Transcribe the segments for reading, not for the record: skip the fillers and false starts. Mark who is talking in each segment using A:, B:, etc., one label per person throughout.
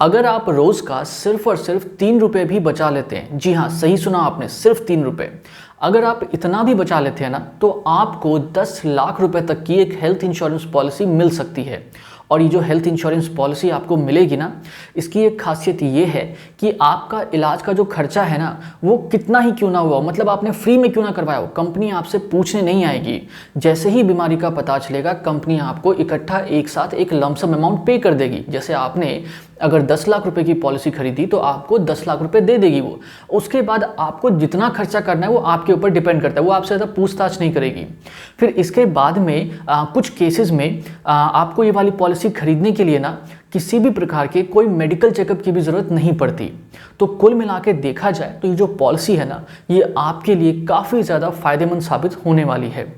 A: अगर आप रोज़ का सिर्फ और सिर्फ 3 रुपये भी बचा लेते हैं, जी हाँ सही सुना आपने, सिर्फ 3 रुपये, अगर आप इतना भी बचा लेते हैं ना तो आपको 10 लाख रुपए तक की एक हेल्थ इंश्योरेंस पॉलिसी मिल सकती है। और ये जो हेल्थ इंश्योरेंस पॉलिसी आपको मिलेगी ना, इसकी एक खासियत ये है कि आपका इलाज का जो खर्चा है ना वो कितना ही क्यों ना हुआ हो, मतलब आपने फ्री में क्यों ना करवाया हो, कंपनी आपसे पूछने नहीं आएगी। जैसे ही बीमारी का पता चलेगा कंपनी आपको इकट्ठा एक साथ एक लमसम अमाउंट पे कर देगी। जैसे आपने अगर 10 लाख रुपए की पॉलिसी खरीदी तो आपको 10 लाख रुपए दे देगी वो। उसके बाद आपको जितना खर्चा करना है वो आपके ऊपर डिपेंड करता है, वो आपसे ज़्यादा पूछताछ नहीं करेगी। फिर इसके बाद में कुछ केसेस में आपको ये वाली पॉलिसी खरीदने के लिए ना किसी भी प्रकार के कोई मेडिकल चेकअप की भी ज़रूरत नहीं पड़ती। तो कुल मिला के देखा जाए तो ये जो पॉलिसी है ना ये आपके लिए काफ़ी ज़्यादा फायदेमंद साबित होने वाली है।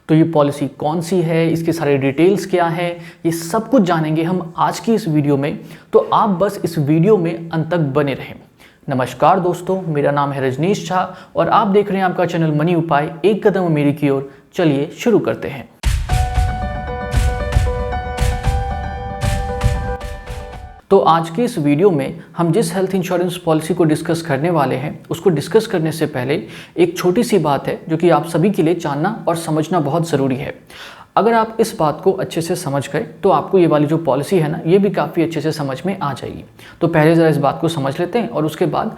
A: तो ये पॉलिसी कौन सी है, इसके सारे डिटेल्स क्या हैं, ये सब कुछ जानेंगे हम आज की इस वीडियो में। तो आप बस इस वीडियो में अंत तक बने रहें। नमस्कार दोस्तों, मेरा नाम है रजनीश झा और आप देख रहे हैं आपका चैनल मनी उपाय, एक कदम मेरी की ओर। चलिए शुरू करते हैं। तो आज की इस वीडियो में हम जिस हेल्थ इंश्योरेंस पॉलिसी को डिस्कस करने वाले हैं उसको डिस्कस करने से पहले एक छोटी सी बात है जो कि आप सभी के लिए जानना और समझना बहुत ज़रूरी है। अगर आप इस बात को अच्छे से समझ गए तो आपको ये वाली जो पॉलिसी है ना ये भी काफ़ी अच्छे से समझ में आ जाएगी। तो पहले ज़रा इस बात को समझ लेते हैं और उसके बाद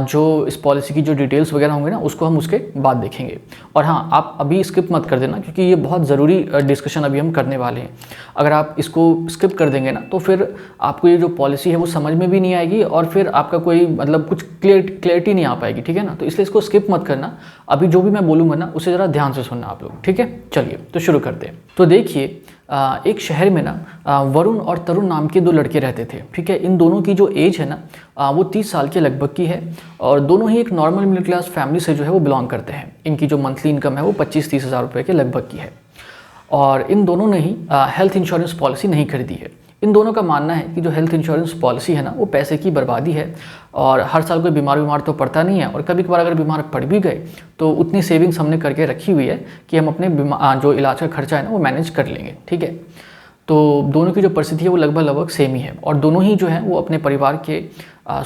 A: जो इस पॉलिसी की जो डिटेल्स वगैरह होंगे ना उसको हम उसके बाद देखेंगे। और हाँ, आप अभी स्किप मत कर देना क्योंकि ये बहुत ज़रूरी डिस्कशन अभी हम करने वाले हैं। अगर आप इसको स्किप कर देंगे ना तो फिर आपको ये जो पॉलिसी है वो समझ में भी नहीं आएगी और फिर आपका कोई मतलब कुछ क्लियरिटी नहीं आ पाएगी, ठीक है ना। तो इसलिए इसको स्किप मत करना, अभी जो भी मैं बोलूँगा ना उसे ज़रा ध्यान से सुनना आप लोग, ठीक है। चलिए तो शुरू करते हैं। तो देखिए, एक शहर में ना वरुण और तरुण नाम के दो लड़के रहते थे, ठीक है। इन दोनों की जो एज है ना वो 30 साल के लगभग की है और दोनों ही एक नॉर्मल मिडिल क्लास फैमिली से जो है वो बिलोंग करते हैं। इनकी जो मंथली इनकम है वो 25-30 हज़ार रुपये के लगभग की है और इन दोनों ने ही हेल्थ इंश्योरेंस पॉलिसी नहीं खरीदी है। इन दोनों का मानना है कि जो हेल्थ इंश्योरेंस पॉलिसी है ना वो पैसे की बर्बादी है और हर साल कोई बीमार तो पड़ता नहीं है और कभी कभार अगर बीमार पड़ भी गए तो उतनी सेविंग्स हमने करके रखी हुई है कि हम अपने जो इलाज का खर्चा है ना वो मैनेज कर लेंगे, ठीक है। तो दोनों की जो परिस्थिति है वो लगभग सेम ही है और दोनों ही जो है वो अपने परिवार के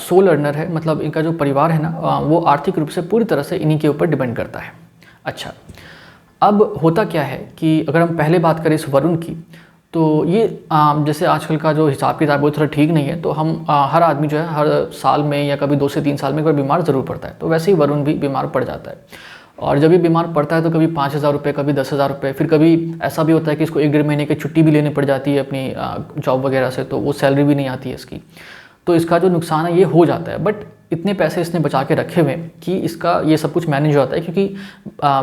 A: सोल अर्नर है, मतलब इनका जो परिवार है ना वो आर्थिक रूप से पूरी तरह से इन्हीं के ऊपर डिपेंड करता है। अच्छा, अब होता क्या है कि अगर हम पहले बात करें इस वरुण की तो ये जैसे आजकल का जो हिसाब किताब वो थोड़ा ठीक नहीं है, तो हम हर आदमी जो है हर साल में या कभी 2 से 3 साल में एक बार बीमार ज़रूर पड़ता है। तो वैसे ही वरुण भी बीमार पड़ जाता है और जब ये बीमार पड़ता है तो कभी 5,000 रुपये, कभी 10,000 रुपये, फिर कभी ऐसा भी होता है कि इसको 1-1.5 महीने की छुट्टी भी लेनी पड़ जाती है अपनी जॉब वगैरह से, तो वो सैलरी भी नहीं आती है इसकी। तो इसका जो नुकसान है ये हो जाता है, बट इतने पैसे इसने बचा के रखे हुए हैं कि इसका ये सब कुछ मैनेज हो जाता है क्योंकि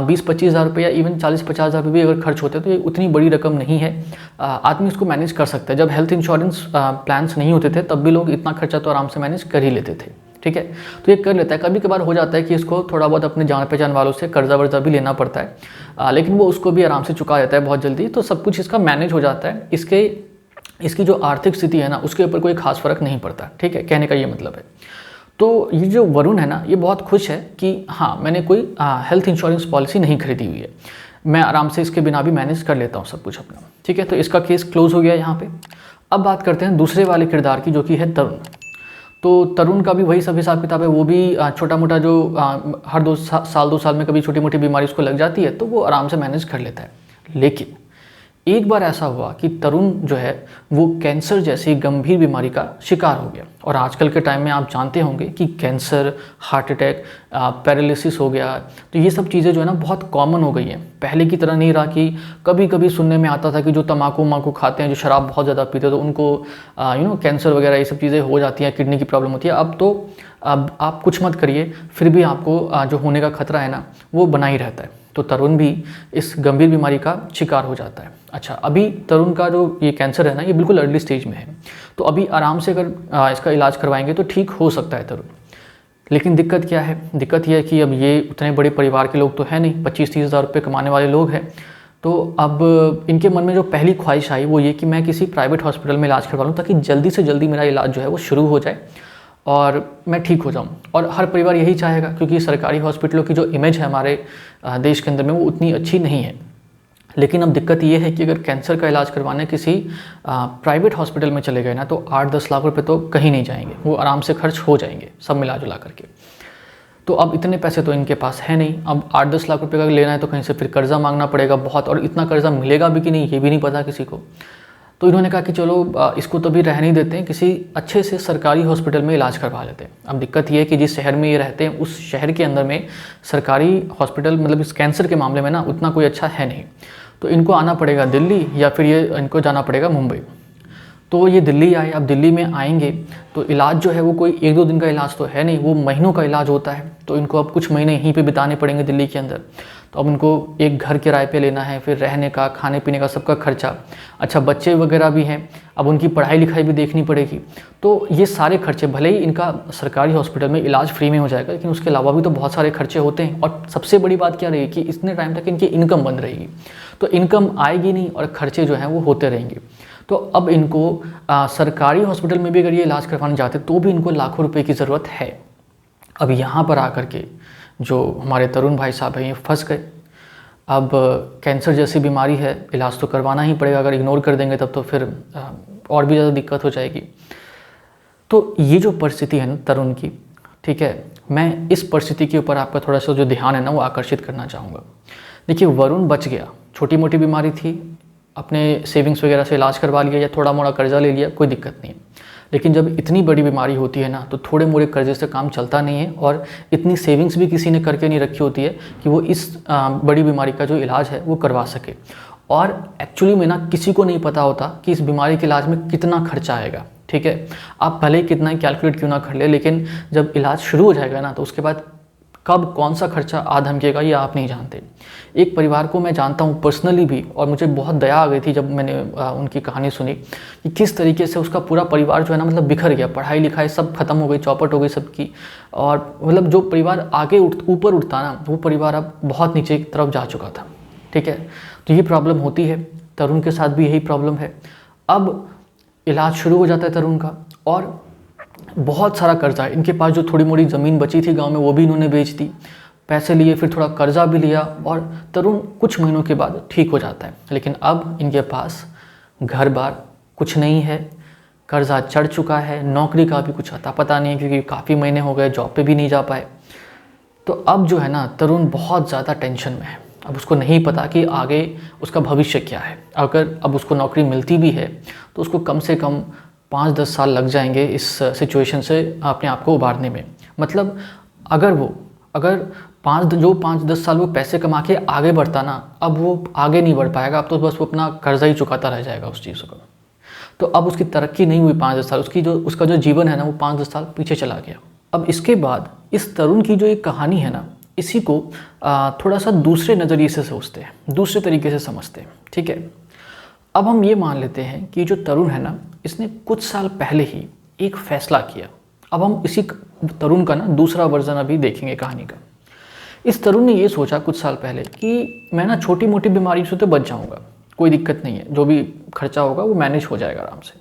A: 20-25 हज़ार रुपये या इवन 40-50 हज़ार रुपये भी अगर खर्च होते हैं तो ये उतनी बड़ी रकम नहीं है, आदमी इसको मैनेज कर सकता है। जब हेल्थ इंश्योरेंस प्लान्स नहीं होते थे तब भी लोग इतना खर्चा तो आराम से मैनेज कर ही लेते थे, ठीक है। तो ये कर लेता है। कभी कभार हो जाता है कि इसको थोड़ा बहुत अपने जान पहचान वालों से कर्जा वर्जा भी लेना पड़ता है, लेकिन वो उसको भी आराम से चुका देता है बहुत जल्दी, तो सब कुछ इसका मैनेज हो जाता है। इसकी जो आर्थिक स्थिति है ना उसके ऊपर कोई खास फर्क नहीं पड़ता, ठीक है, कहने का ये मतलब है। तो ये जो वरुण है ना ये बहुत खुश है कि हाँ मैंने कोई हेल्थ इंश्योरेंस पॉलिसी नहीं खरीदी हुई है, मैं आराम से इसके बिना भी मैनेज कर लेता हूँ सब कुछ अपना, ठीक है। तो इसका केस क्लोज हो गया यहाँ पे। अब बात करते हैं दूसरे वाले किरदार की जो कि है तरुण। तो तरुण का भी वही सब हिसाब किताब है, वो भी छोटा मोटा जो हर 2 साल में कभी छोटी मोटी बीमारी उसको लग जाती है तो वो आराम से मैनेज कर लेता है। लेकिन एक बार ऐसा हुआ कि तरुण जो है वो कैंसर जैसी गंभीर बीमारी का शिकार हो गया। और आजकल के टाइम में आप जानते होंगे कि कैंसर, हार्ट अटैक, पैरालिसिस हो गया, तो ये सब चीज़ें जो है ना बहुत कॉमन हो गई हैं। पहले की तरह नहीं रहा कि कभी कभी सुनने में आता था कि जो तम्बाकू खाते हैं, जो शराब बहुत ज़्यादा पीते हैं तो उनको कैंसर वगैरह ये सब चीज़ें हो जाती हैं, किडनी की प्रॉब्लम होती है। अब आप कुछ मत करिए फिर भी आपको जो होने का खतरा है ना वो बना ही रहता है। तो तरुण भी इस गंभीर बीमारी का शिकार हो जाता है। अच्छा, अभी तरुण का जो ये कैंसर है ना ये बिल्कुल अर्ली स्टेज में है, तो अभी आराम से अगर इसका इलाज करवाएंगे तो ठीक हो सकता है तरुण। लेकिन दिक्कत क्या है? दिक्कत यह है कि अब ये उतने बड़े परिवार के लोग तो है नहीं, 25-30 हज़ार रुपये कमाने वाले लोग हैं। तो अब इनके मन में जो पहली ख्वाहिश आई वो ये कि मैं किसी प्राइवेट हॉस्पिटल में इलाज करवा लूँ ताकि जल्दी से जल्दी मेरा इलाज जो है वो शुरू हो जाए और मैं ठीक हो जाऊं। और हर परिवार यही चाहेगा क्योंकि सरकारी हॉस्पिटलों की जो इमेज है हमारे देश के अंदर में वो उतनी अच्छी नहीं है। लेकिन अब दिक्कत ये है कि अगर कैंसर का इलाज करवाने किसी प्राइवेट हॉस्पिटल में चले गए ना, तो 8-10 लाख रुपए तो कहीं नहीं जाएंगे, वो आराम से खर्च हो जाएंगे सब मिला जुला करके। तो अब इतने पैसे तो इनके पास है नहीं, अब 8-10 लाख रुपए का लेना है तो कहीं से फिर कर्जा मांगना पड़ेगा बहुत, और इतना कर्जा मिलेगा भी कि नहीं ये भी नहीं पता किसी को। तो इन्होंने कहा कि चलो इसको तो भी रहने ही देते हैं, किसी अच्छे से सरकारी हॉस्पिटल में इलाज करवा लेते हैं। अब दिक्कत ये है कि जिस शहर में ये रहते हैं उस शहर के अंदर में सरकारी हॉस्पिटल मतलब इस कैंसर के मामले में ना उतना कोई अच्छा है नहीं, तो इनको आना पड़ेगा दिल्ली या फिर ये इनको जाना पड़ेगा मुंबई। तो ये दिल्ली आए, अब दिल्ली में आएंगे तो इलाज जो है वो कोई 1-2 दिन का इलाज तो है नहीं, वो महीनों का इलाज होता है। तो इनको अब कुछ महीने यहीं पे बिताने पड़ेंगे दिल्ली के अंदर। तो अब इनको एक घर किराए पे लेना है, फिर रहने का, खाने पीने का सबका खर्चा। अच्छा बच्चे वगैरह भी हैं, अब उनकी पढ़ाई लिखाई भी देखनी पड़ेगी। तो ये सारे खर्चे, भले ही इनका सरकारी हॉस्पिटल में इलाज फ्री में हो जाएगा, लेकिन उसके अलावा भी तो बहुत सारे खर्चे होते हैं। और सबसे बड़ी बात क्या रहेगी कि इतने टाइम तक इनकी इनकम बंद रहेगी, तो इनकम आएगी नहीं और खर्चे जो हैं वो होते रहेंगे। तो अब इनको सरकारी हॉस्पिटल में भी अगर ये इलाज करवाने जाते तो भी इनको लाखों रुपए की ज़रूरत है। अब यहाँ पर आकर के जो हमारे तरुण भाई साहब हैं ये फंस गए। अब कैंसर जैसी बीमारी है, इलाज तो करवाना ही पड़ेगा, अगर इग्नोर कर देंगे तब तो फिर और भी ज़्यादा दिक्कत हो जाएगी। तो ये जो परिस्थिति है ना तरुण की, ठीक है, मैं इस परिस्थिति के ऊपर आपका थोड़ा सा जो ध्यान है ना वो आकर्षित करना चाहूँगा। देखिए वरुण बच गया, छोटी मोटी बीमारी थी, अपने सेविंग्स वगैरह से इलाज करवा लिया या थोड़ा मोड़ा कर्जा ले लिया, कोई दिक्कत नहीं है। लेकिन जब इतनी बड़ी बीमारी होती है ना तो थोड़े मोड़े कर्जे से काम चलता नहीं है, और इतनी सेविंग्स भी किसी ने करके नहीं रखी होती है कि वो इस बड़ी बीमारी का जो इलाज है वो करवा सके। और एक्चुअली में ना किसी को नहीं पता होता कि इस बीमारी के इलाज में कितना खर्चा आएगा, ठीक है। आप भले ही कितना ही कैलकुलेट क्यों ना कर ले, लेकिन जब इलाज शुरू हो जाएगा ना तो उसके बाद कब कौन सा खर्चा आ धमकेगा ये आप नहीं जानते। एक परिवार को मैं जानता हूँ पर्सनली भी, और मुझे बहुत दया आ गई थी जब मैंने उनकी कहानी सुनी कि किस तरीके से उसका पूरा परिवार जो है ना मतलब बिखर गया, पढ़ाई लिखाई सब खत्म हो गई, चौपट हो गई सबकी। और मतलब जो परिवार आगे ऊपर उठता ना वो परिवार अब बहुत नीचे की तरफ जा चुका था, ठीक है। तो ये प्रॉब्लम होती है, तरुण के साथ भी यही प्रॉब्लम है। अब इलाज शुरू हो जाता है तरुण का, और बहुत सारा कर्जा है इनके पास। जो थोड़ी मोड़ी ज़मीन बची थी गांव में वो भी इन्होंने बेच दी, पैसे लिए, फिर थोड़ा कर्जा भी लिया, और तरुण कुछ महीनों के बाद ठीक हो जाता है। लेकिन अब इनके पास घर बार कुछ नहीं है, कर्जा चढ़ चुका है, नौकरी का भी कुछ अता पता नहीं है क्योंकि काफ़ी महीने हो गए जॉब पे भी नहीं जा पाए। तो अब जो है ना तरुण बहुत ज़्यादा टेंशन में है। अब उसको नहीं पता कि आगे उसका भविष्य क्या है। अगर अब उसको नौकरी मिलती भी है तो उसको कम से कम 5-10 साल लग जाएंगे इस सिचुएशन से अपने आप को उबारने में। मतलब अगर 5-10 साल वो पैसे कमा के आगे बढ़ता ना, अब वो आगे नहीं बढ़ पाएगा, अब तो बस वो अपना कर्जा ही चुकाता रह जाएगा उस चीज़ को। तो अब उसकी तरक्की नहीं हुई 5-10 साल, उसका जो जीवन है ना वो 5-10 साल पीछे चला गया। अब इसके बाद इस तरुण की जो एक कहानी है ना, इसी को थोड़ा सा दूसरे नज़रिए से सोचते हैं, दूसरे तरीके से समझते हैं, ठीक है। अब हम ये मान लेते हैं कि जो तरुण है ना इसने कुछ साल पहले ही एक फ़ैसला किया। अब हम इसी तरुण का ना दूसरा वर्जन अभी देखेंगे कहानी का। इस तरुण ने ये सोचा कुछ साल पहले कि मैं ना छोटी मोटी बीमारी से तो बच जाऊंगा, कोई दिक्कत नहीं है, जो भी खर्चा होगा वो मैनेज हो जाएगा आराम से।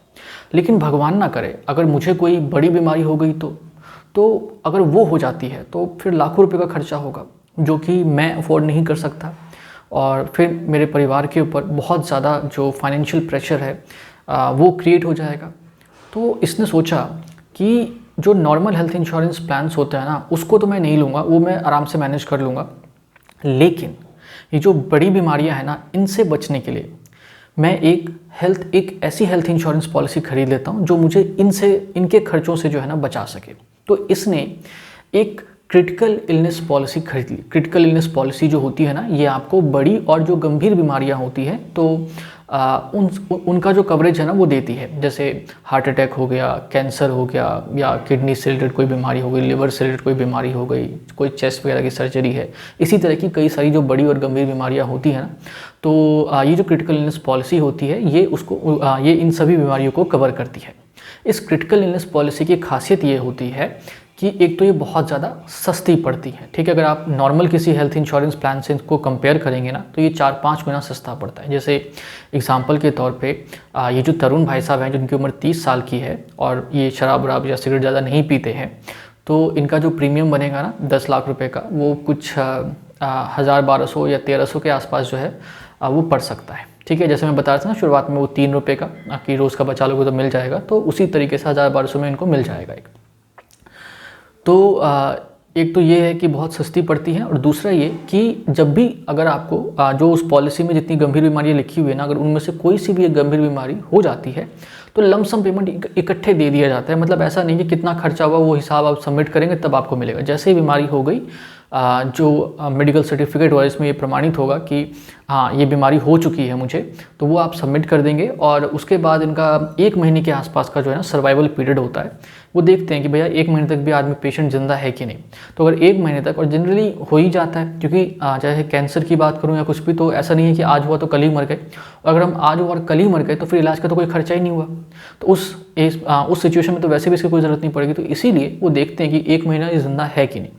A: लेकिन भगवान ना करे अगर मुझे कोई बड़ी बीमारी हो गई तो अगर वो हो जाती है तो फिर लाखों रुपए का खर्चा होगा जो कि मैं अफोर्ड नहीं कर सकता, और फिर मेरे परिवार के ऊपर बहुत ज़्यादा जो फाइनेंशियल प्रेशर है वो क्रिएट हो जाएगा। तो इसने सोचा कि जो नॉर्मल हेल्थ इंश्योरेंस प्लान्स होते हैं ना उसको तो मैं नहीं लूँगा, वो मैं आराम से मैनेज कर लूँगा, लेकिन ये जो बड़ी बीमारियां हैं ना इनसे बचने के लिए मैं एक ऐसी हेल्थ इंश्योरेंस पॉलिसी खरीद लेता हूँ जो मुझे इनके खर्चों से जो है ना बचा सके। तो इसने एक क्रिटिकल इलनेस पॉलिसी खरीद ली। क्रिटिकल इलनेस पॉलिसी जो होती है ना ये आपको बड़ी और जो गंभीर बीमारियां होती हैं तो उनका जो कवरेज है ना वो देती है। जैसे हार्ट अटैक हो गया, कैंसर हो गया, या किडनी से रिलेटेड कोई बीमारी हो गई, लिवर से रिलेटेड कोई बीमारी हो गई, कोई चेस्ट वगैरह की सर्जरी है, इसी तरह की कई सारी जो बड़ी और गंभीर बीमारियां होती हैं ना, तो ये जो क्रिटिकल इलनेस पॉलिसी होती है ये इन सभी बीमारियों को कवर करती है। इस क्रिटिकल इलनेस पॉलिसी की खासियत ये होती है कि एक तो ये बहुत ज़्यादा सस्ती पड़ती है, ठीक है। अगर आप नॉर्मल किसी हेल्थ इंश्योरेंस प्लान से इसको कंपेयर करेंगे ना तो ये 4-5 गुना सस्ता पड़ता है। जैसे एग्जांपल के तौर पे ये जो तरुण भाई साहब हैं जिनकी उम्र 30 साल की है और ये शराब वराब या सिगरेट ज़्यादा नहीं पीते हैं, तो इनका जो प्रीमियम बनेगा ना 10 लाख रुपये का, वो कुछ 1000, 1200 या 1300 के आसपास जो है वो पड़ सकता है। ठीक है, जैसे मैं बता रहा था ना शुरुआत में, वो 3 रुपये का कि रोज़ का बचा लोगे तो मिल जाएगा, तो उसी तरीके से 1000-1200 में इनको मिल जाएगा एक। तो एक तो ये है कि बहुत सस्ती पड़ती है, और दूसरा ये कि जब भी अगर आपको जो उस पॉलिसी में जितनी गंभीर बीमारियाँ लिखी हुई है ना, अगर उनमें से कोई सी भी एक गंभीर बीमारी हो जाती है तो लमसम पेमेंट इकट्ठे दे दिया जाता है। मतलब ऐसा नहीं है कितना खर्चा हुआ वो हिसाब आप सबमिट करेंगे तब आपको मिलेगा। जैसे ही बीमारी हो गई, जो मेडिकल सर्टिफिकेट हुआ इसमें ये प्रमाणित होगा कि हाँ ये बीमारी हो चुकी है मुझे, तो वो आप सबमिट कर देंगे। और उसके बाद इनका 1 महीने के आसपास का जो है ना सर्वाइवल पीरियड होता है, वो देखते हैं कि भैया 1 महीने तक भी आदमी पेशेंट जिंदा है कि नहीं। तो अगर 1 महीने तक, और जनरली हो ही जाता है, क्योंकि चाहे कैंसर की बात करूँ या कुछ भी, तो ऐसा नहीं है कि आज हुआ तो कल ही मर गए। अगर हम आज और कल ही मर गए तो फिर इलाज का तो कोई खर्चा ही नहीं हुआ। तो उस सिचुएशन में तो वैसे भी इसकी कोई ज़रूरत नहीं पड़ेगी। तो इसीलिए वो देखते हैं कि 1 महीना ये जिंदा है कि नहीं।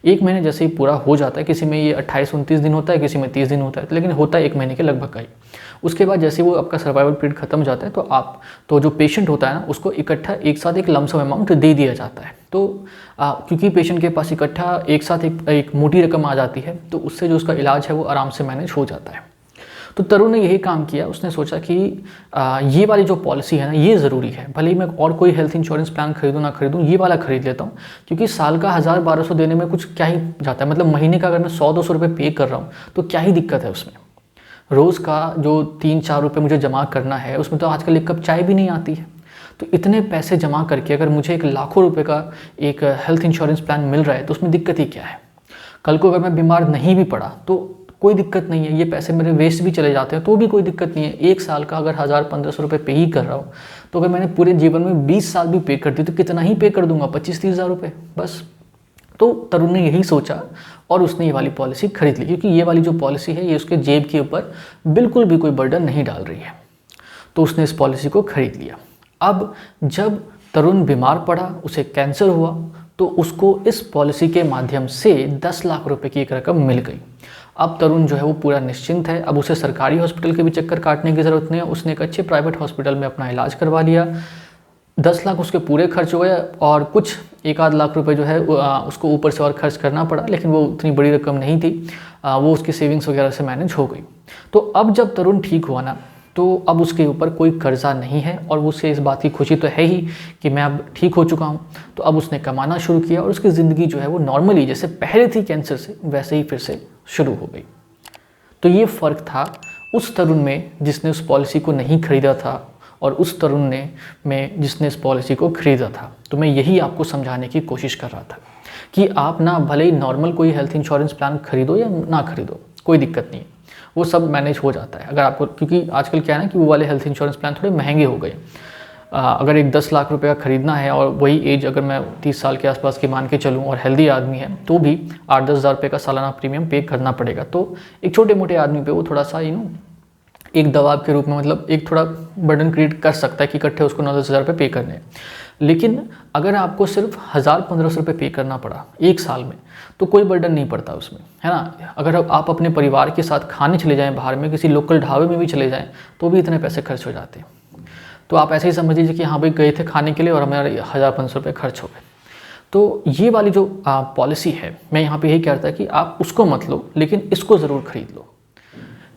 A: 1 महीने जैसे ही पूरा हो जाता है, किसी में ये 28-29 दिन होता है, किसी में 30 दिन होता है, लेकिन होता है 1 महीने के लगभग का ही। उसके बाद जैसे वो आपका सर्वाइवल पीरियड खत्म हो जाता है, तो जो पेशेंट होता है ना, उसको इकट्ठा एक साथ एक लमसम अमाउंट दे दिया जाता है। तो क्योंकि पेशेंट के पास इकट्ठा एक साथ एक मोटी रकम आ जाती है, तो उससे जो उसका इलाज है वो आराम से मैनेज हो जाता है। तो तरुण ने यही काम किया। उसने सोचा कि ये वाली जो पॉलिसी है ना, ये ज़रूरी है, भले ही मैं और कोई हेल्थ इंश्योरेंस प्लान खरीदूँ ना खरीदूँ, ये वाला खरीद लेता हूँ। क्योंकि साल का 1000-1200 देने में कुछ क्या ही जाता है, मतलब महीने का अगर मैं 100-200 रुपये पे कर रहा हूँ तो क्या ही दिक्कत है उसमें। रोज़ का जो 3-4 रुपये मुझे जमा करना है, उसमें तो आजकल 1 कप चाय भी नहीं आती है। तो इतने पैसे जमा करके अगर मुझे एक लाखों रुपए का एक हेल्थ इंश्योरेंस प्लान मिल रहा है तो उसमें दिक्कत ही क्या है। कल को अगर मैं बीमार नहीं भी पड़ा तो कोई दिक्कत नहीं है, ये पैसे मेरे वेस्ट भी चले जाते हैं तो भी कोई दिक्कत नहीं है। 1 साल का अगर 1000-1500 रुपये पे ही कर रहा हूँ, तो अगर मैंने पूरे जीवन में 20 साल भी पे कर दी तो कितना ही पे कर दूंगा, 25-30 हज़ार रुपये बस। तो तरुण ने यही सोचा और उसने ये वाली पॉलिसी खरीद ली, क्योंकि ये वाली जो पॉलिसी है ये उसके जेब के ऊपर बिल्कुल भी कोई बर्डन नहीं डाल रही है। तो उसने इस पॉलिसी को खरीद लिया। अब जब तरुण बीमार पड़ा, उसे कैंसर हुआ, तो उसको इस पॉलिसी के माध्यम से 10 लाख रुपए की एक रकम मिल गई। अब तरुण जो है वो पूरा निश्चिंत है। अब उसे सरकारी हॉस्पिटल के भी चक्कर काटने की ज़रूरत नहीं है। उसने एक अच्छे प्राइवेट हॉस्पिटल में अपना इलाज करवा लिया। 10 लाख उसके पूरे खर्च हो गए, और कुछ 1-आध लाख रुपए जो है उसको ऊपर से और खर्च करना पड़ा, लेकिन वो उतनी बड़ी रकम नहीं थी, वो उसकी सेविंग्स वगैरह से मैनेज हो गई। तो अब जब तरुण ठीक हुआ ना, तो अब उसके ऊपर कोई कर्जा नहीं है, और उसे इस बात की खुशी तो है ही कि मैं अब ठीक हो चुका हूँ। तो अब उसने कमाना शुरू किया और उसकी ज़िंदगी जो है वो नॉर्मली जैसे पहले थी कैंसर से, वैसे ही फिर से शुरू हो गई। तो ये फ़र्क था उस तरुण में जिसने उस पॉलिसी को नहीं खरीदा था और उस तरुण में जिसने इस पॉलिसी को खरीदा था। तो मैं यही आपको समझाने की कोशिश कर रहा था कि आप ना भले ही नॉर्मल कोई हेल्थ इंश्योरेंस प्लान खरीदो या ना खरीदो, कोई दिक्कत नहीं है, वो सब मैनेज हो जाता है। अगर आपको, क्योंकि आजकल क्या है ना कि वो वाले हेल्थ इंश्योरेंस प्लान थोड़े महंगे हो गए। अगर एक 10 लाख रुपए का खरीदना है और वही एज अगर मैं 30 साल के आसपास की मान के चलूँ और हेल्दी आदमी है, तो भी 8-10 हज़ार रुपये का सालाना प्रीमियम पे करना पड़ेगा। तो एक छोटे मोटे आदमी पे वो थोड़ा सा एक दबाव के रूप में, मतलब एक थोड़ा बर्डन क्रिएट कर सकता है कि इकट्ठे उसको 9-10 हज़ार रुपये पे करने हैं। लेकिन अगर आपको सिर्फ 1000-1500 रुपये पे करना पड़ा 1 साल में, तो कोई बर्डन नहीं पड़ता उसमें, है ना। अगर आप अपने परिवार के साथ खाने चले जाएं बाहर में, किसी लोकल ढाबे में भी चले जाएं, तो भी इतने पैसे खर्च हो जाते हैं। तो आप ऐसे ही समझ लीजिए कि हाँ भाई गए थे खाने के लिए और हमारे 1000-1500 रुपये खर्च हो गए। तो ये वाली जो पॉलिसी है, मैं यहाँ पे यही कहता है कि आप उसको मत लो, लेकिन इसको ज़रूर खरीद लो।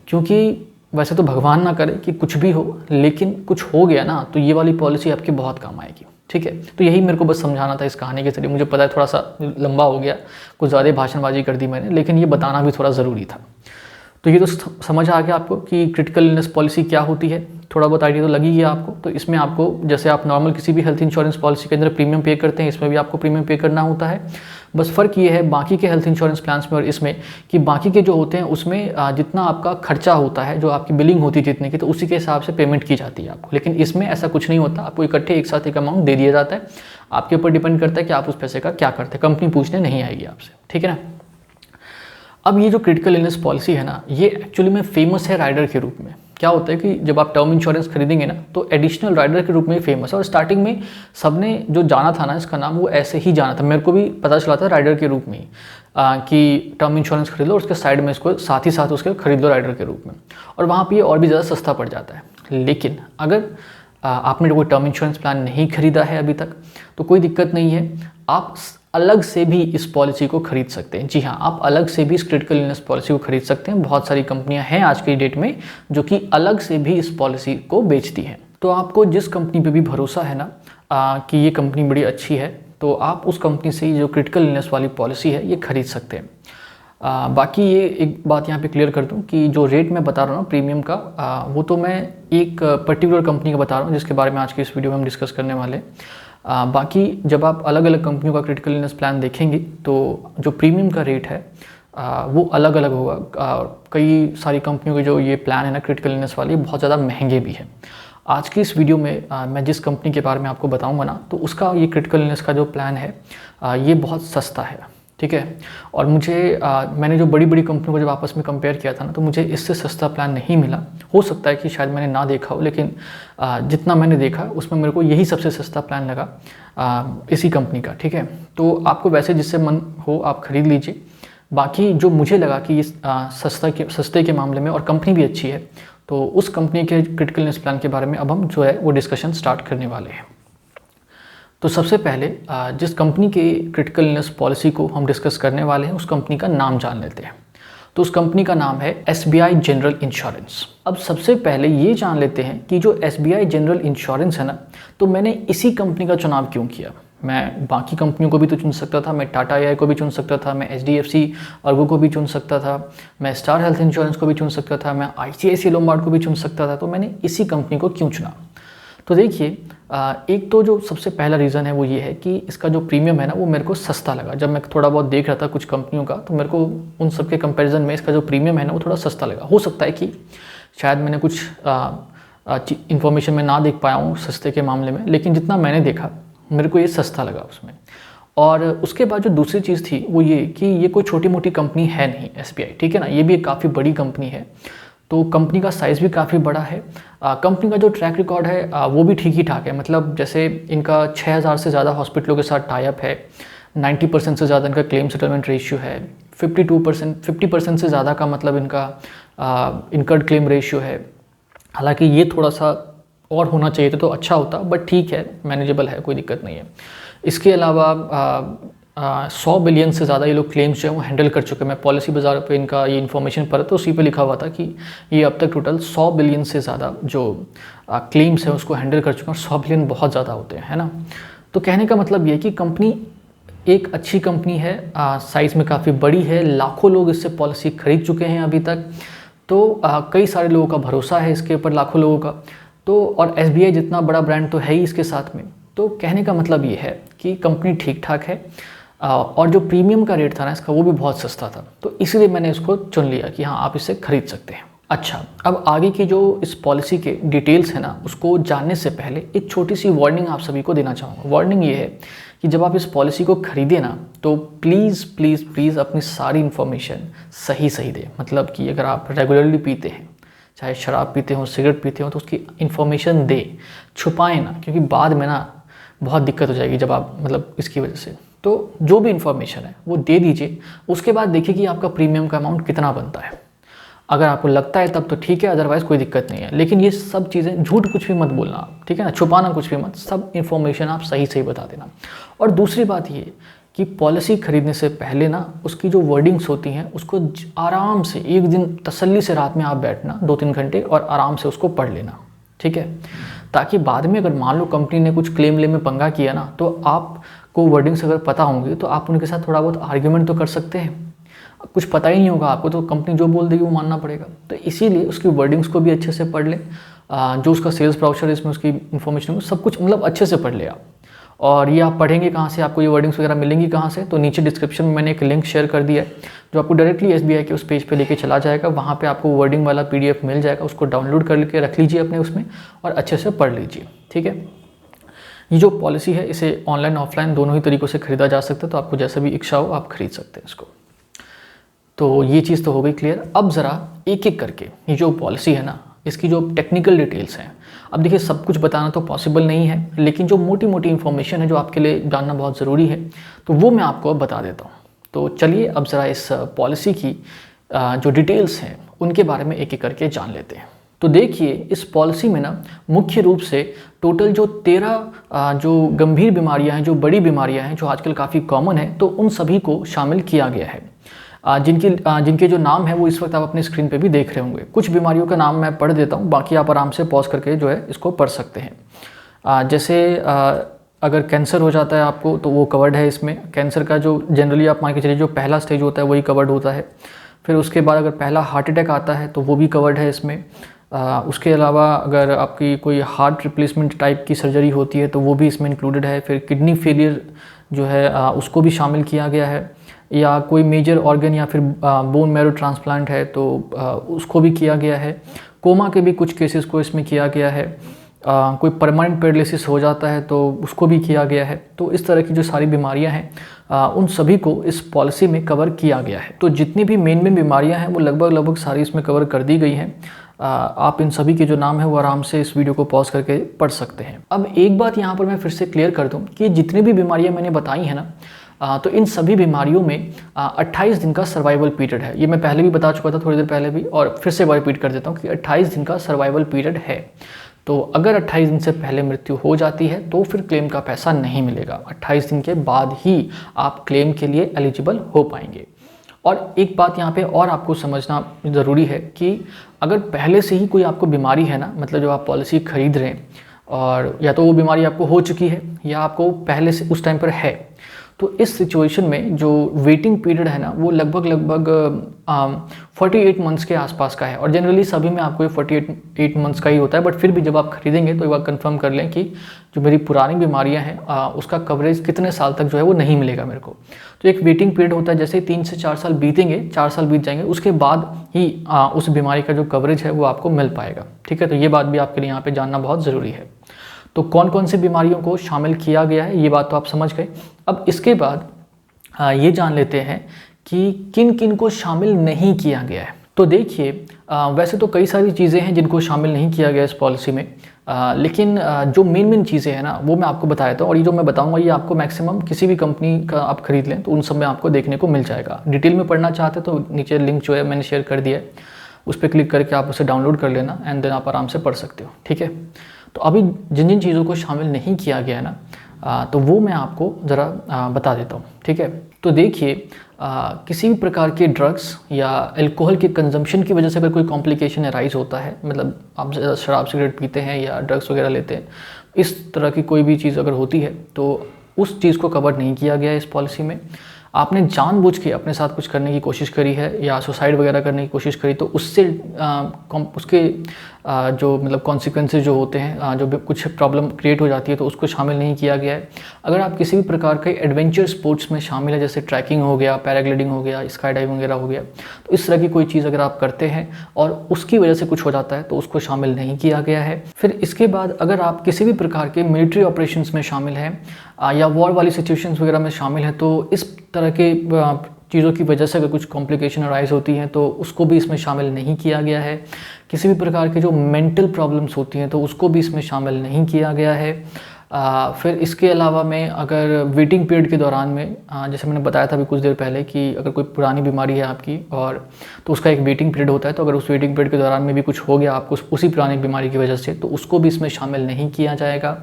A: क्योंकि वैसे तो भगवान ना करे कि कुछ भी हो, लेकिन कुछ हो गया ना तो ये वाली पॉलिसी आपकी बहुत काम आएगी। ठीक है, तो यही मेरे को बस समझाना था इस कहानी के जरिए। मुझे पता है थोड़ा सा लंबा हो गया, कुछ ज़्यादा भाषणबाजी कर दी मैंने, लेकिन ये बताना भी थोड़ा ज़रूरी था। तो ये तो समझ आ गया आपको कि क्रिटिकल इलनेस पॉलिसी क्या होती है, थोड़ा बहुत आइडिया तो लगी गया आपको। तो इसमें आपको, जैसे आप नॉर्मल किसी भी हेल्थ इंश्योरेंस पॉलिसी के अंदर प्रीमियम पे करते हैं, इसमें भी आपको प्रीमियम पे करना होता है। बस फ़र्क ये है बाकी के हेल्थ इंश्योरेंस प्लान्स में और इसमें, कि बाकी के जो होते हैं उसमें जितना आपका खर्चा होता है, जो आपकी बिलिंग होती है जितने की, तो उसी के हिसाब से पेमेंट की जाती है आपको। लेकिन इसमें ऐसा कुछ नहीं होता, आपको इकट्ठे एक साथ एक अमाउंट दे दिया जाता है। आपके ऊपर डिपेंड करता है कि आप उस पैसे का क्या करते हैं, कंपनी पूछने नहीं आएगी आपसे। ठीक है ना। अब ये जो क्रिटिकल इलनेस पॉलिसी है ना, ये एक्चुअली में फेमस है राइडर के रूप में। क्या होता है कि जब आप टर्म इंश्योरेंस खरीदेंगे ना, तो एडिशनल राइडर के रूप में फेमस है। और स्टार्टिंग में सबने जो जाना था ना इसका नाम, वो ऐसे ही जाना था। मेरे को भी पता चला था राइडर के रूप में ही, कि टर्म इंश्योरेंस खरीद लो और उसके साइड में इसको साथ ही साथ उसके खरीद लो राइडर के रूप में, और वहाँ पर ये और भी ज़्यादा सस्ता पड़ जाता है। लेकिन अगर आपने कोई टर्म इंश्योरेंस प्लान नहीं खरीदा है अभी तक, तो कोई दिक्कत नहीं है। आप अलग से भी इस पॉलिसी को खरीद सकते हैं। जी हाँ, आप अलग से भी इस क्रिटिकल इलनेस पॉलिसी को खरीद सकते हैं। बहुत सारी कंपनियां हैं आज की डेट में जो कि अलग से भी इस पॉलिसी को बेचती हैं। तो आपको जिस कंपनी पे भी भरोसा है ना कि ये कंपनी बड़ी अच्छी है, तो आप उस कंपनी से जो क्रिटिकल इलनेस वाली पॉलिसी है ये खरीद सकते हैं। बाकी ये एक बात यहाँ पे क्लियर कर दूँ कि जो रेट मैं बता रहा हूँ प्रीमियम का, वो तो मैं एक पर्टिकुलर कंपनी का बता रहा हूँ जिसके बारे में आज की इस वीडियो में हम डिस्कस करने वाले हैं। बाकी जब आप अलग अलग कंपनियों का क्रिटिकल इलनेस प्लान देखेंगे तो जो प्रीमियम का रेट है वो अलग अलग होगा। कई सारी कंपनियों के जो ये प्लान है ना क्रिटिकल इलनेस वाली, बहुत ज़्यादा महंगे भी हैं। आज की इस वीडियो में मैं जिस कंपनी के बारे में आपको बताऊंगा ना, तो उसका ये क्रिटिकल इलनेस का जो प्लान है ये बहुत सस्ता है, ठीक है। और मुझे मैंने जो बड़ी बड़ी कंपनियों को जब आपस में कंपेयर किया था ना, तो मुझे इससे सस्ता प्लान नहीं मिला। हो सकता है कि शायद मैंने ना देखा हो, लेकिन जितना मैंने देखा उसमें मेरे को यही सबसे सस्ता प्लान लगा इसी कंपनी का, ठीक है। तो आपको वैसे जिससे मन हो आप ख़रीद लीजिए। बाकी जो मुझे लगा कि इस सस्ते के मामले में और कंपनी भी अच्छी है, तो उस कंपनी के क्रिटिकल इलनेस प्लान के बारे में अब हम जो है वो डिस्कशन स्टार्ट करने वाले हैं। तो सबसे पहले जिस कंपनी के क्रिटिकल इलनेस पॉलिसी को हम डिस्कस करने वाले हैं उस कंपनी का नाम जान लेते हैं। तो उस कंपनी का नाम है SBI जनरल इंश्योरेंस। अब सबसे पहले ये जान लेते हैं कि जो SBI जनरल इंश्योरेंस है ना, तो मैंने इसी कंपनी का चुनाव क्यों किया। मैं बाकी कंपनियों को भी तो चुन सकता था, मैं टाटा AI को भी चुन सकता था, मैं HDFC अर्गो को भी चुन सकता था, मैं स्टार हेल्थ इंश्योरेंस को भी चुन सकता था, मैं ICICI लोम्बार्ड को भी चुन सकता था। तो मैंने इसी कंपनी को क्यों चुना? तो देखिए, एक तो जो सबसे पहला रीज़न है वो ये है कि इसका जो प्रीमियम है ना वो मेरे को सस्ता लगा। जब मैं थोड़ा बहुत देख रहा था कुछ कंपनियों का, तो मेरे को उन सब के कंपैरिजन में इसका जो प्रीमियम है ना वो थोड़ा सस्ता लगा। हो सकता है कि शायद मैंने कुछ इन्फॉर्मेशन में ना देख पाया हूँ सस्ते के मामले में, लेकिन जितना मैंने देखा मेरे को ये सस्ता लगा उसमें। और उसके बाद जो दूसरी चीज़ थी वो ये कि ये कोई छोटी मोटी कंपनी है नहीं SBI, ठीक है ना। ये भी एक काफ़ी बड़ी कंपनी है, तो कंपनी का साइज़ भी काफ़ी बड़ा है। कंपनी का जो ट्रैक रिकॉर्ड है वो भी ठीक ही ठाक है। मतलब जैसे इनका 6000 से ज़्यादा हॉस्पिटलों के साथ टाई अप है, 90% से ज़्यादा इनका क्लेम सेटलमेंट रेशियो है, 50% से ज़्यादा का मतलब इनका इनकर्ड क्लेम रेशियो है। हालांकि ये थोड़ा सा और होना चाहिए था तो अच्छा होता, बट ठीक है, मैनेजेबल है, कोई दिक्कत नहीं है। इसके अलावा 100 बिलियन से ज़्यादा ये लोग क्लेम्स जो है वो हैंडल कर चुके हैं। मैं पॉलिसी बाज़ार पे इनका ये इन्फॉर्मेशन पढ़ा तो उसी पे लिखा हुआ था कि ये अब तक टोटल 100 बिलियन से ज़्यादा जो क्लेम्स है उसको हैंडल कर चुके हैं। और 100 बिलियन बहुत ज़्यादा होते हैं, है ना। तो कहने का मतलब ये है कि कंपनी एक अच्छी कंपनी है, साइज़ में काफ़ी बड़ी है, लाखों लोग इससे पॉलिसी खरीद चुके हैं अभी तक। तो कई सारे लोगों का भरोसा है इसके ऊपर, लाखों लोगों का। तो और SBI जितना बड़ा ब्रांड तो है ही इसके साथ में। तो कहने का मतलब ये है कि कंपनी ठीक ठाक है, और जो प्रीमियम का रेट था ना इसका वो भी बहुत सस्ता था। तो इसलिए मैंने इसको चुन लिया कि हाँ आप इसे खरीद सकते हैं। अच्छा, अब आगे की जो इस पॉलिसी के डिटेल्स है ना उसको जानने से पहले एक छोटी सी वार्निंग आप सभी को देना चाहूँगा। वार्निंग ये है कि जब आप इस पॉलिसी को खरीदें ना, तो प्लीज़ प्लीज़ प्लीज़ अपनी सारी इन्फॉर्मेशन सही दें। मतलब कि अगर आप रेगुलरली पीते हैं, चाहे शराब पीते हो, सिगरेट पीते हो, तो उसकी इन्फॉर्मेशन दें, छुपाएं ना, क्योंकि बाद में ना बहुत दिक्कत हो जाएगी जब आप मतलब इसकी वजह से। तो जो भी इन्फॉर्मेशन है वो दे दीजिए। उसके बाद देखिए कि आपका प्रीमियम का अमाउंट कितना बनता है। अगर आपको लगता है तब तो ठीक है, अदरवाइज़ कोई दिक्कत नहीं है। लेकिन ये सब चीज़ें झूठ कुछ भी मत बोलना आप, ठीक है ना, छुपाना कुछ भी मत, सब इन्फॉर्मेशन आप सही बता देना। और दूसरी बात ये कि पॉलिसी खरीदने से पहले ना उसकी जो वर्डिंग्स होती हैं उसको आराम से एक दिन तसल्ली से रात में आप बैठना 2-3 घंटे और आराम से उसको पढ़ लेना, ठीक है। ताकि बाद में अगर मान लो कंपनी ने कुछ क्लेम में पंगा किया ना, तो आपको वर्डिंग्स अगर पता होंगी तो आप उनके साथ थोड़ा बहुत आर्ग्यूमेंट तो कर सकते हैं। कुछ पता ही नहीं होगा आपको तो कंपनी जो बोल देगी वो मानना पड़ेगा। तो इसीलिए उसकी वर्डिंग्स को भी अच्छे से पढ़ लें। जो उसका सेल्स ब्राउचर है इसमें उसकी इन्फॉर्मेशन सब कुछ मतलब अच्छे से पढ़ ले आप। और ये आप पढ़ेंगे कहाँ से, आपको ये वर्डिंग्स वगैरह मिलेंगी कहाँ से, तो नीचे डिस्क्रिप्शन में मैंने एक लिंक शेयर कर दिया है जो आपको डायरेक्टली SBI के उस पेज पे लेके चला जाएगा। वहाँ पे आपको वर्डिंग वाला PDF मिल जाएगा, उसको डाउनलोड करके रख लीजिए अपने उसमें और अच्छे से पढ़ लीजिए, ठीक है। ये जो पॉलिसी है इसे ऑनलाइन ऑफलाइन दोनों ही तरीक़ों से ख़रीदा जा सकता है, तो आपको जैसा भी इच्छा हो आप खरीद सकते हैं इसको। तो ये चीज़ तो हो गई क्लियर। अब ज़रा एक एक करके ये जो पॉलिसी है ना इसकी जो टेक्निकल डिटेल्स हैं, अब देखिए सब कुछ बताना तो पॉसिबल नहीं है, लेकिन जो मोटी मोटी इन्फॉर्मेशन है जो आपके लिए जानना बहुत ज़रूरी है तो वो मैं आपको अब बता देता हूँ। तो चलिए अब ज़रा इस पॉलिसी की जो डिटेल्स हैं उनके बारे में एक एक करके जान लेते हैं। तो देखिए इस पॉलिसी में ना मुख्य रूप से टोटल जो 13 जो गंभीर बीमारियां हैं, जो बड़ी बीमारियां हैं, जो आजकल काफ़ी कॉमन है, तो उन सभी को शामिल किया गया है। जिनके जो नाम है वो इस वक्त आप अपनी स्क्रीन पे भी देख रहे होंगे। कुछ बीमारियों का नाम मैं पढ़ देता हूँ, बाकी आप आराम से पॉज करके जो है इसको पढ़ सकते हैं। जैसे अगर कैंसर हो जाता है आपको तो वो कवर्ड है इसमें। कैंसर का जो जनरली आप मान के चलिए जो पहला स्टेज होता है वही कवर्ड होता है। फिर उसके बाद अगर पहला हार्ट अटैक आता है तो वो भी कवर्ड है इसमें। उसके अलावा अगर आपकी कोई हार्ट रिप्लेसमेंट टाइप की सर्जरी होती है तो वो भी इसमें इंक्लूडेड है। फिर किडनी फेलियर जो है उसको भी शामिल किया गया है, या कोई मेजर ऑर्गन या फिर बोन मैरो ट्रांसप्लांट है तो उसको भी किया गया है। कोमा के भी कुछ केसेस को इसमें किया गया है। कोई परमानेंट पैरालिसिस हो जाता है तो उसको भी किया गया है। तो इस तरह की जो सारी बीमारियां हैं उन सभी को इस पॉलिसी में कवर किया गया है। तो जितनी भी मेन बीमारियां हैं वो लगभग सारी इसमें कवर कर दी गई हैं। आप इन सभी के जो नाम है वो आराम से इस वीडियो को पॉज करके पढ़ सकते हैं। अब एक बात यहाँ पर मैं फिर से क्लियर कर दूँ कि जितनी भी बीमारियाँ मैंने बताई हैं ना, तो इन सभी बीमारियों में 28 दिन का सर्वाइवल पीरियड है। ये मैं पहले भी बता चुका था थोड़ी देर पहले भी, और फिर से एक बार रिपीट कर देता हूँ कि 28 दिन का सर्वाइवल पीरियड है। तो अगर 28 दिन से पहले मृत्यु हो जाती है तो फिर क्लेम का पैसा नहीं मिलेगा। 28 दिन के बाद ही आप क्लेम के लिए एलिजिबल हो पाएंगे। और एक बात यहाँ पे और आपको समझना ज़रूरी है कि अगर पहले से ही कोई आपको बीमारी है ना, मतलब जब आप पॉलिसी खरीद रहे हैं और या तो वो बीमारी आपको हो चुकी है या आपको पहले से उस टाइम पर है, तो इस सिचुएशन में जो वेटिंग पीरियड है ना वो लगभग 48 मंथ्स के आसपास का है। और जनरली सभी में आपको ये 48 मंथ्स का ही होता है, बट फिर भी जब आप खरीदेंगे तो एक बार कंफर्म कर लें कि जो मेरी पुरानी बीमारियां हैं उसका कवरेज कितने साल तक जो है वो नहीं मिलेगा मेरे को। तो एक वेटिंग पीरियड होता है, जैसे 3 से 4 साल बीतेंगे, 4 साल बीत जाएंगे, उसके बाद ही उस बीमारी का जो कवरेज है वो आपको मिल पाएगा। ठीक है, तो ये बात भी आपके लिए यहाँ पर जानना बहुत ज़रूरी है। तो कौन कौन सी बीमारियों को शामिल किया गया है ये बात तो आप समझ गए। अब इसके बाद ये जान लेते हैं कि किन किन को शामिल नहीं किया गया है। तो देखिए वैसे तो कई सारी चीज़ें हैं जिनको शामिल नहीं किया गया इस पॉलिसी में, लेकिन जो मेन चीज़ें हैं ना वो मैं आपको बता देता हूँ। और ये जो मैं बताऊँगा ये आपको मैक्सिमम किसी भी कंपनी का आप खरीद लें तो उन सब में आपको देखने को मिल जाएगा। डिटेल में पढ़ना चाहते तो नीचे लिंक जो है मैंने शेयर कर दिया है, उस पर क्लिक करके आप उसे डाउनलोड कर लेना एंड देन आप आराम से पढ़ सकते हो। ठीक है, तो अभी जिन जिन चीज़ों को शामिल नहीं किया गया है ना तो वो मैं आपको ज़रा बता देता हूँ। ठीक है, तो देखिए किसी भी प्रकार के ड्रग्स या अल्कोहल के कंजम्पशन की वजह से अगर कोई कॉम्प्लिकेशन अराइज होता है, मतलब आप शराब सिगरेट पीते हैं या ड्रग्स वगैरह लेते हैं, इस तरह की कोई भी चीज़ अगर होती है तो उस चीज़ को कवर नहीं किया गया है इस पॉलिसी में। आपने जानबूझ के अपने साथ कुछ करने की कोशिश करी है या सुसाइड वगैरह करने की कोशिश करी तो उससे उसके जो मतलब कॉन्सिक्वेंसेज जो होते हैं, जो कुछ प्रॉब्लम क्रिएट हो जाती है तो उसको शामिल नहीं किया गया है। अगर आप किसी भी प्रकार के एडवेंचर स्पोर्ट्स में शामिल है, जैसे ट्रैकिंग हो गया, पैराग्लाइडिंग हो गया, स्काई डाइविंग वगैरह हो गया, तो इस तरह की कोई चीज़ अगर आप करते हैं और उसकी वजह से कुछ हो जाता है तो उसको शामिल नहीं किया गया है। फिर इसके बाद अगर आप किसी भी प्रकार के मिलिट्री ऑपरेशंस में शामिल हैं या वॉर वाली सिचुएशंस वगैरह में शामिल हैं तो इस तरह के चीज़ों की वजह से अगर कुछ कॉम्प्लिकेशन अराइज होती हैं तो उसको भी इसमें शामिल नहीं किया गया है। किसी भी प्रकार के जो मेंटल प्रॉब्लम्स होती हैं तो उसको भी इसमें शामिल नहीं किया गया है। फिर इसके अलावा में अगर वेटिंग पीरियड के दौरान में जैसे मैंने बताया था अभी कुछ देर पहले कि अगर कोई पुरानी बीमारी है आपकी और तो उसका एक वेटिंग पीरियड होता है, तो अगर उस वेटिंग पीरियड के दौरान में भी कुछ हो गया आपको उसी पुरानी बीमारी की वजह से तो उसको भी इसमें शामिल नहीं किया जाएगा।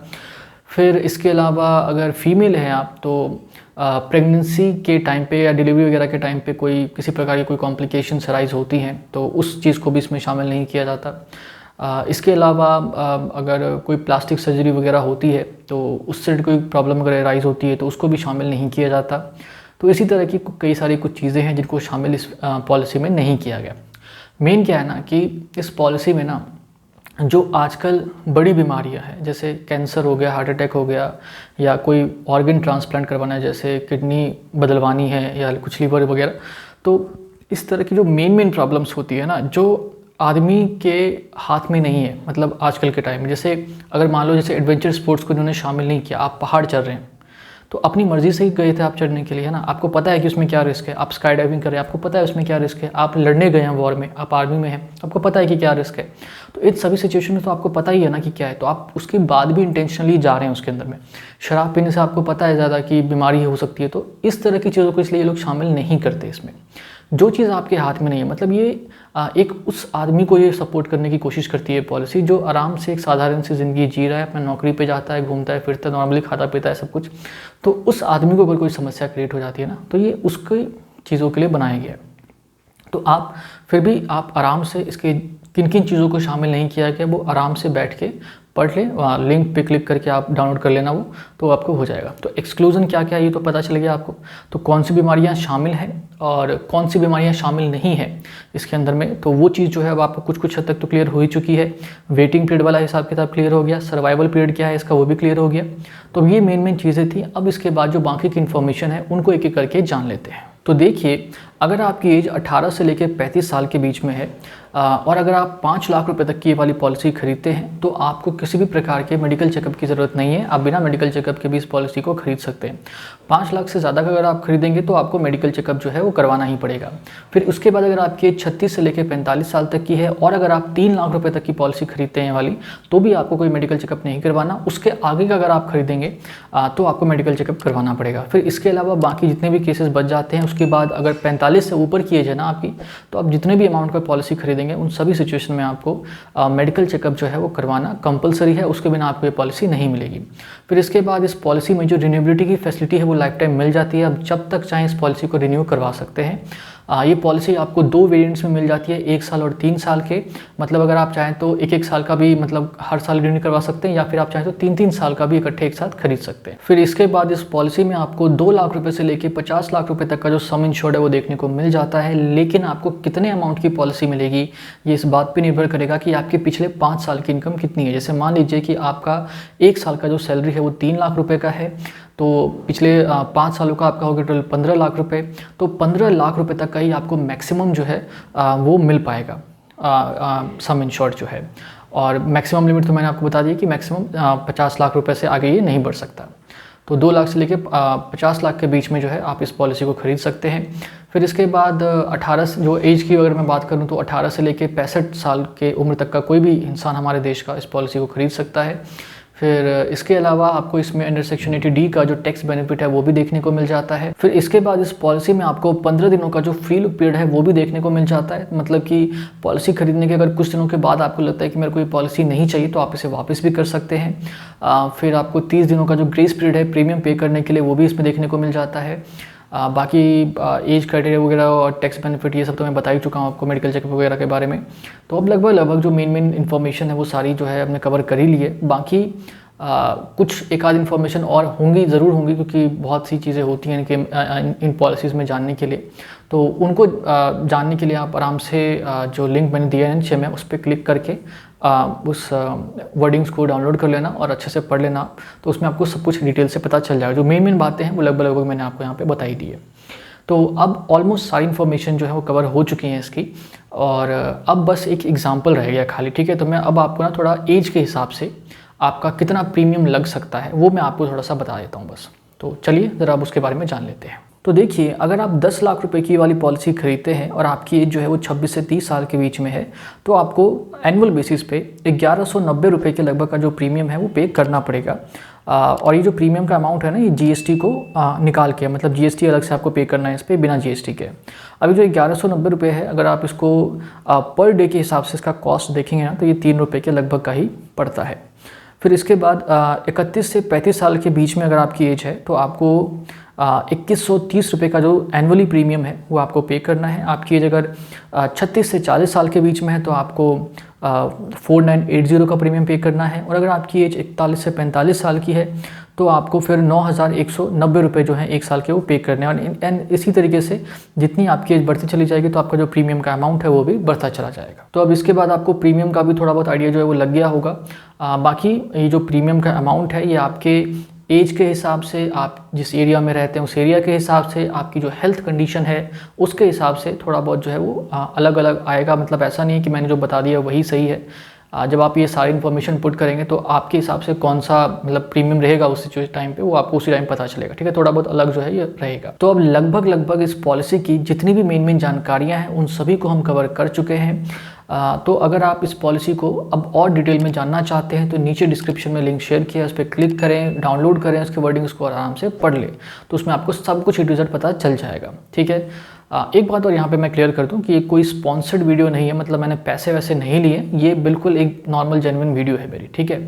A: फिर इसके अलावा अगर फीमेल हैं आप तो प्रेगनेंसी के टाइम पे या डिलीवरी वगैरह के टाइम पे कोई किसी प्रकार की कोई कॉम्प्लिकेशंस अराइज होती हैं तो उस चीज़ को भी इसमें शामिल नहीं किया जाता। इसके अलावा अगर कोई प्लास्टिक सर्जरी वगैरह होती है तो उससे कोई प्रॉब्लम अगर अराइज होती है तो उसको भी शामिल नहीं किया जाता। तो इसी तरह की कई सारी कुछ चीज़ें हैं जिनको शामिल इस पॉलिसी में नहीं किया गया। मेन क्या है ना कि इस पॉलिसी में ना जो आजकल बड़ी बीमारियां हैं जैसे कैंसर हो गया, हार्ट अटैक हो गया, या कोई ऑर्गन ट्रांसप्लांट करवाना है जैसे किडनी बदलवानी है या कुछ लीवर वगैरह, तो इस तरह की जो मेन प्रॉब्लम्स होती है ना जो आदमी के हाथ में नहीं है, मतलब आजकल के टाइम में, जैसे अगर मान लो जैसे एडवेंचर स्पोर्ट्स को इन्होंने शामिल नहीं किया, आप पहाड़ चढ़ रहे हैं तो अपनी मर्जी से ही गए थे आप चढ़ने के लिए, है ना, आपको पता है कि उसमें क्या रिस्क है। आप स्काई डाइविंग कर रहे हैं, आपको पता है उसमें क्या रिस्क है। आप लड़ने गए हैं वॉर में, आप आर्मी में हैं, आपको पता है कि क्या रिस्क है। तो इन सभी सिचुएशन में तो आपको पता ही है ना कि क्या है, तो आप उसके बाद भी इंटेंशनली जा रहे हैं उसके अंदर में। शराब पीने से आपको पता है ज़्यादा कि बीमारी हो सकती है, तो इस तरह की चीज़ों को इसलिए ये लोग शामिल नहीं करते इसमें। जो चीज़ आपके हाथ में नहीं है, मतलब ये एक उस आदमी को ये सपोर्ट करने की कोशिश करती है पॉलिसी जो आराम से एक साधारण सी ज़िंदगी जी रहा है, अपना नौकरी पे जाता है, घूमता है फिरता है, नॉर्मली खाता पीता है सब कुछ। तो उस आदमी को अगर कोई समस्या क्रिएट हो जाती है ना, तो ये उसकी चीज़ों के लिए बनाया गया है। तो आप फिर भी आप आराम से इसके किन किन चीज़ों को शामिल नहीं किया गया वो आराम से बैठ के पढ़ लें, लिंक पे क्लिक करके आप डाउनलोड कर लेना वो, तो आपको हो जाएगा। तो एक्सक्लूज़न क्या क्या है ये तो पता चल गया आपको। तो कौन सी बीमारियां शामिल हैं और कौन सी बीमारियां शामिल नहीं हैं इसके अंदर में, तो वो चीज़ जो है अब आपको कुछ कुछ हद तक तो क्लियर हो ही चुकी है। वेटिंग पीरियड वाला हिसाब किताब क्लियर हो गया, सर्वाइवल पीरियड क्या है इसका वो भी क्लियर हो गया। तो ये मेन चीज़ें थी। अब इसके बाद जो बाकी की इन्फॉर्मेशन है उनको एक एक करके जान लेते हैं। तो देखिए, अगर आपकी एज 18 से लेकर 35 साल के बीच में है और अगर आप 5 लाख रुपए तक की ये वाली पॉलिसी खरीदते हैं तो आपको किसी भी प्रकार के मेडिकल चेकअप की ज़रूरत नहीं है। आप बिना मेडिकल चेकअप के भी इस पॉलिसी को खरीद सकते हैं। 5 लाख से ज़्यादा का अगर आप खरीदेंगे तो आपको मेडिकल चेकअप जो है वो करवाना ही पड़ेगा। फिर उसके बाद अगर आपकी एज 36 से लेकर 45 साल तक की है और अगर आप 3 लाख रुपये तक की पॉलिसी खरीदते हैं वाली, तो भी आपको कोई मेडिकल चेकअप नहीं करवाना। उसके आगे का अगर आप खरीदेंगे तो आपको मेडिकल चेकअप करवाना पड़ेगा। फिर इसके अलावा बाकी जितने भी केसेस बच जाते हैं, उसके बाद अगर 45 से ऊपर की एज है ना आपकी, तो आप जितने भी अमाउंट का पॉलिसी खरीदेंगे उन सभी सिचुएशन में आपको मेडिकल चेकअप जो है वो करवाना कंपलसरी है। उसके बिना आपको ये पॉलिसी नहीं मिलेगी। फिर इसके बाद इस पॉलिसी में जो रिन्यूएबिलिटी की फैसिलिटी है वो लाइफ टाइम मिल जाती है। अब जब तक चाहें इस पॉलिसी को रिन्यू करवा सकते हैं। ये पॉलिसी आपको 2 वेरिएंट्स में मिल जाती है, 1 साल और 3 साल के। मतलब अगर आप चाहें तो 1-1 साल का भी मतलब हर साल रिन्यू करवा सकते हैं, या फिर आप चाहें तो 3-3 साल का भी इकट्ठे एक साथ खरीद सकते हैं। फिर इसके बाद इस पॉलिसी में आपको 2 लाख रुपए से लेकर 50 लाख रुपए तक का जो सम इंश्योर्ड है वो देखने को मिल जाता है। लेकिन आपको कितने अमाउंट की पॉलिसी मिलेगी ये इस बात पर निर्भर करेगा कि आपके पिछले 5 साल की इनकम कितनी है। जैसे मान लीजिए कि आपका 1 साल का जो सैलरी है वो 3 लाख रुपए का है, तो पिछले 5 सालों का आपका होगा टोटल 15 लाख रुपए। तो 15 लाख रुपए तक का ही आपको मैक्सिमम जो है वो मिल पाएगा सम इंश्योर्ड जो है। और मैक्सिमम लिमिट तो मैंने आपको बता दी कि मैक्सिमम 50 लाख रुपए से आगे ये नहीं बढ़ सकता। तो 2 लाख से लेकर 50 लाख के बीच में जो है आप इस पॉलिसी को खरीद सकते हैं। फिर इसके बाद 18 से जो एज की अगर मैं बात करूं तो 18 से लेकर 65 साल के उम्र तक का कोई भी इंसान हमारे देश का इस पॉलिसी को खरीद सकता है। फिर इसके अलावा आपको इसमें अंडर सेक्शन 80D का जो टैक्स बेनिफिट है वो भी देखने को मिल जाता है। फिर इसके बाद इस पॉलिसी में आपको 15 दिनों का जो फ्री लुक पीरियड है वो भी देखने को मिल जाता है। मतलब कि पॉलिसी खरीदने के अगर कुछ दिनों के बाद आपको लगता है कि मेरे को ये पॉलिसी नहीं चाहिए तो आप इसे वापस भी कर सकते हैं। फिर आपको 30 दिनों का जो ग्रेस पीरियड है प्रीमियम पे करने के लिए वो भी इसमें देखने को मिल जाता है। बाकी एज क्राइटेरिया वगैरह और टैक्स बेनिफिट ये सब तो मैं बता ही चुका हूँ आपको मेडिकल चेकअप वगैरह के बारे में। तो अब लगभग जो मेन इन्फॉर्मेशन है वो सारी जो है हमने कवर कर ही ली है। बाकी कुछ एक आध इन्फॉर्मेशन और होंगी, ज़रूर होंगी, क्योंकि बहुत सी चीज़ें होती हैं कि इन पॉलिसीज़ में जानने के लिए। तो उनको जानने के लिए आप आराम से जो लिंक मैंने दिया है नीचे में उस पर क्लिक करके उस वर्डिंग्स को डाउनलोड कर लेना और अच्छे से पढ़ लेना। तो उसमें आपको सब कुछ डिटेल से पता चल जाएगा। जो मेन बातें हैं वो लगभग मैंने आपको यहाँ पे बताई दी है। तो अब ऑलमोस्ट सारी इन्फॉर्मेशन जो है वो कवर हो चुकी हैं इसकी, और अब बस एक एग्जांपल रह गया खाली। ठीक है, तो मैं अब आपको ना थोड़ा एज के हिसाब से आपका कितना प्रीमियम लग सकता है वो मैं आपको थोड़ा सा बता देता हूँ बस। तो चलिए ज़रा अब उसके बारे में जान लेते हैं। तो देखिए, अगर आप 10 लाख रुपए की वाली पॉलिसी खरीदते हैं और आपकी एज जो है वो 26 से 30 साल के बीच में है, तो आपको एनुअल बेसिस पे 1190 रुपये के लगभग का जो प्रीमियम है वो पे करना पड़ेगा। और ये जो प्रीमियम का अमाउंट है ना, ये जीएसटी को निकाल के, मतलब जीएसटी अलग से आपको पे करना है इस पर बिना जीएसटी के। अभी जो 1190 रुपये है, अगर आप इसको पर डे के हिसाब से इसका कॉस्ट देखेंगे ना, तो ये 3 रुपये के लगभग का ही पड़ता है। फिर इसके बाद 31 से 35 साल के बीच में अगर आपकी एज है तो आपको 2130 रुपये का जो एनुअली प्रीमियम है वो आपको पे करना है। आपकी एज अगर 36 से 40 साल के बीच में है तो आपको 4980 का प्रीमियम पे करना है। और अगर आपकी एज 41 से 45 साल की है तो आपको फिर 9190 रुपये जो है 1 साल के वो पे करने हैं। और इसी तरीके से जितनी आपकी एज बढ़ती चली जाएगी तो आपका जो प्रीमियम का अमाउंट है वो भी बढ़ता चला जाएगा। तो अब इसके बाद आपको प्रीमियम का भी थोड़ा बहुत आइडिया जो है वो लग गया होगा। बाकी ये जो प्रीमियम का अमाउंट है ये आपके एज के हिसाब से, आप जिस एरिया में रहते हैं उस एरिया के हिसाब से, आपकी जो हेल्थ कंडीशन है उसके हिसाब से थोड़ा बहुत जो है वो अलग अलग आएगा। मतलब ऐसा नहीं है कि मैंने जो बता दिया वही सही है। जब आप ये सारी इन्फॉर्मेशन पुट करेंगे तो आपके हिसाब से कौन सा मतलब प्रीमियम रहेगा उस टाइम पे वो आपको उसी टाइम पता चलेगा। ठीक है, थोड़ा बहुत अलग जो है ये रहेगा। तो अब लगभग इस पॉलिसी की जितनी भी मेन जानकारियाँ हैं उन सभी को हम कवर कर चुके हैं। तो अगर आप इस पॉलिसी को अब और डिटेल में जानना चाहते हैं तो नीचे डिस्क्रिप्शन में लिंक शेयर किया है, उस पर क्लिक करें, डाउनलोड करें उसके वर्डिंग्स को, आराम से पढ़ लें। तो उसमें आपको सब कुछ A to Z पता चल जाएगा। ठीक है, एक बात और यहाँ पे मैं क्लियर कर दूँ कि ये कोई स्पॉन्सर्ड वीडियो नहीं है, मतलब मैंने पैसे वैसे नहीं लिए, ये बिल्कुल एक नॉर्मल जेन्युइन वीडियो है मेरी, ठीक है।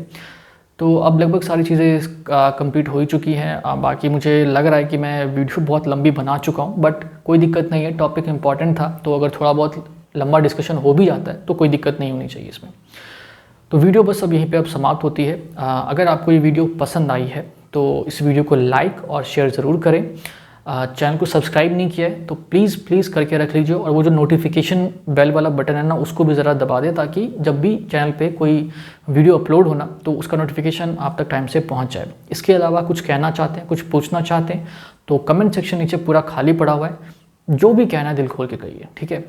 A: तो अब लगभग सारी चीज़ें कंप्लीट हो ही चुकी हैं। बाकी मुझे लग रहा है कि मैं वीडियो बहुत लंबी बना चुका हूँ, बट कोई दिक्कत नहीं है, टॉपिक इंपॉर्टेंट था, तो अगर थोड़ा बहुत लंबा डिस्कशन हो भी जाता है तो कोई दिक्कत नहीं होनी चाहिए इसमें। तो वीडियो बस अब यहीं पे अब समाप्त होती है। अगर आपको ये वीडियो पसंद आई है तो इस वीडियो को लाइक और शेयर ज़रूर करें। चैनल को सब्सक्राइब नहीं किया है तो प्लीज़ करके रख लीजिए, और वो जो नोटिफिकेशन बेल वाला बटन है ना, उसको भी ज़रा दबा दें, ताकि जब भी चैनल पे कोई वीडियो अपलोड होना तो उसका नोटिफिकेशन आप तक टाइम से पहुंच जाए। इसके अलावा कुछ कहना चाहते हैं, कुछ पूछना चाहते हैं तो कमेंट सेक्शन नीचे पूरा खाली पड़ा हुआ है, जो भी कहना है दिल खोल के कहिए, ठीक है।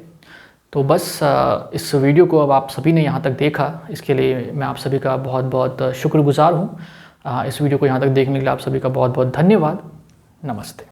A: तो बस इस वीडियो को अब आप सभी ने यहाँ तक देखा, इसके लिए मैं आप सभी का बहुत बहुत शुक्रगुजार हूँ। इस वीडियो को यहाँ तक देखने के लिए आप सभी का बहुत बहुत धन्यवाद। नमस्ते।